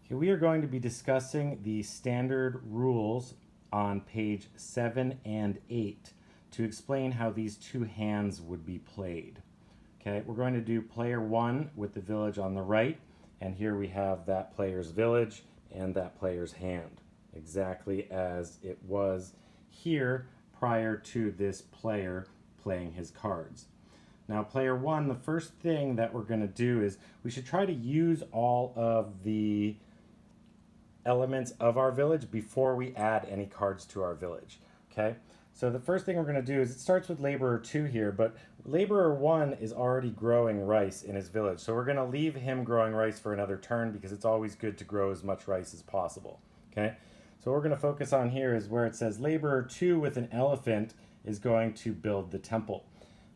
Okay, we are going to be discussing the standard rules on page 7 and 8 to explain how these two hands would be played. Okay, we're going to do player 1 with the village on the right, and here we have that player's village and that player's hand, exactly as it was here prior to this player playing his cards. Now, player 1, the first thing that we're going to do is we should try to use all of the elements of our village before we add any cards to our village. Okay, so the first thing we're going to do is it starts with laborer 2 here, but laborer 1 is already growing rice in his village, so we're going to leave him growing rice for another turn because it's always good to grow as much rice as possible. Okay, so what we're going to focus on here is where it says laborer 2 with an elephant is going to build the temple.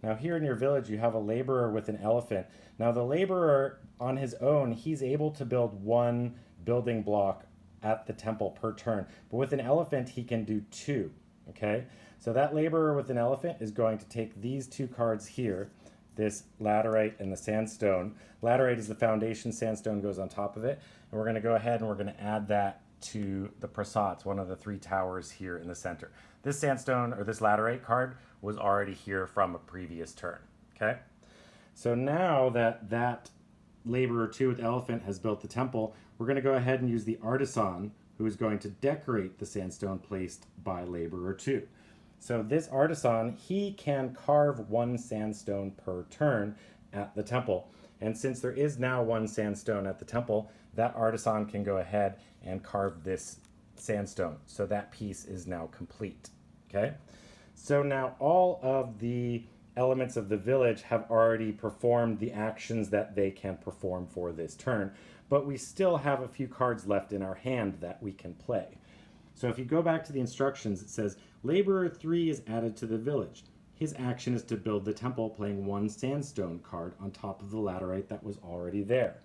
Now here in your village you have a laborer with an elephant. Now the laborer on his own, he's able to build one building block at the temple per turn, but with an elephant he can do two. Okay, so that laborer with an elephant is going to take these two cards here, this laterite and the sandstone. Laterite is the foundation, sandstone goes on top of it, and we're going to go ahead and we're going to add that to the prasats, one of the three towers here in the center. This sandstone or this laterite card was already here from a previous turn. Okay, so now that laborer 2 with elephant has built the temple, we're going to go ahead and use the artisan who is going to decorate the sandstone placed by laborer 2. So this artisan, he can carve one sandstone per turn at the temple. And since there is now one sandstone at the temple, that artisan can go ahead and carve this sandstone. So that piece is now complete. Okay? So now all of the elements of the village have already performed the actions that they can perform for this turn, but we still have a few cards left in our hand that we can play. So if you go back to the instructions, it says laborer 3 is added to the village. His action is to build the temple, playing one sandstone card on top of the laterite that was already there.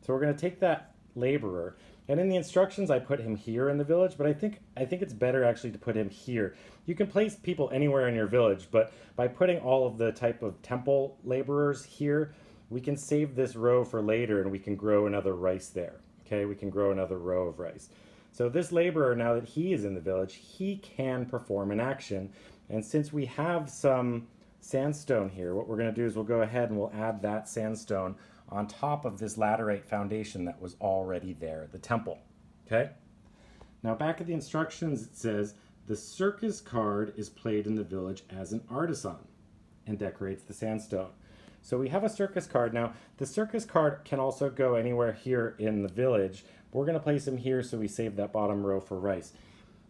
So we're going to take that laborer, and in the instructions I put him here in the village, but I think it's better actually to put him here. You can place people anywhere in your village, but by putting all of the type of temple laborers here, we can save this row for later and we can grow another rice there. Okay, we can grow another row of rice. So this laborer, now that he is in the village, he can perform an action, and since we have some sandstone here, what we're going to do is we'll go ahead and we'll add that sandstone on top of this laterite foundation that was already there at the temple. Okay? Now back at the instructions it says, the circus card is played in the village as an artisan and decorates the sandstone. So we have a circus card. Now the circus card can also go anywhere here in the village. We're going to place him here so we save that bottom row for rice.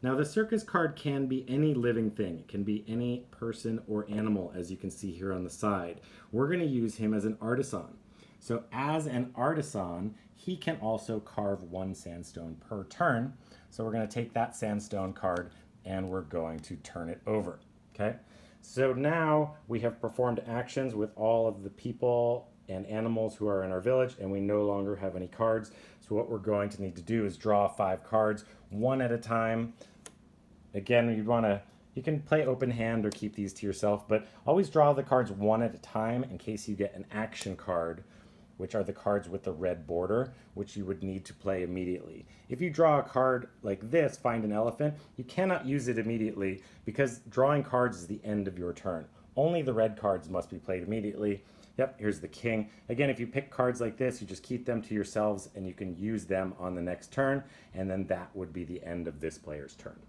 Now the circus card can be any living thing. It can be any person or animal, as you can see here on the side. We're going to use him as an artisan. So as an artisan, he can also carve one sandstone per turn. So we're going to take that sandstone card and we're going to turn it over. Okay? So now we have performed actions with all of the people and animals who are in our village, and we no longer have any cards. So what we're going to need to do is draw 5 cards, one at a time. Again, you can play open hand or keep these to yourself, but always draw the cards one at a time in case you get an action card, which are the cards with the red border, which you would need to play immediately. If you draw a card like this, find an elephant, you cannot use it immediately because drawing cards is the end of your turn. Only the red cards must be played immediately. Yep, here's the king. Again, if you pick cards like this, you just keep them to yourselves and you can use them on the next turn, and then that would be the end of this player's turn.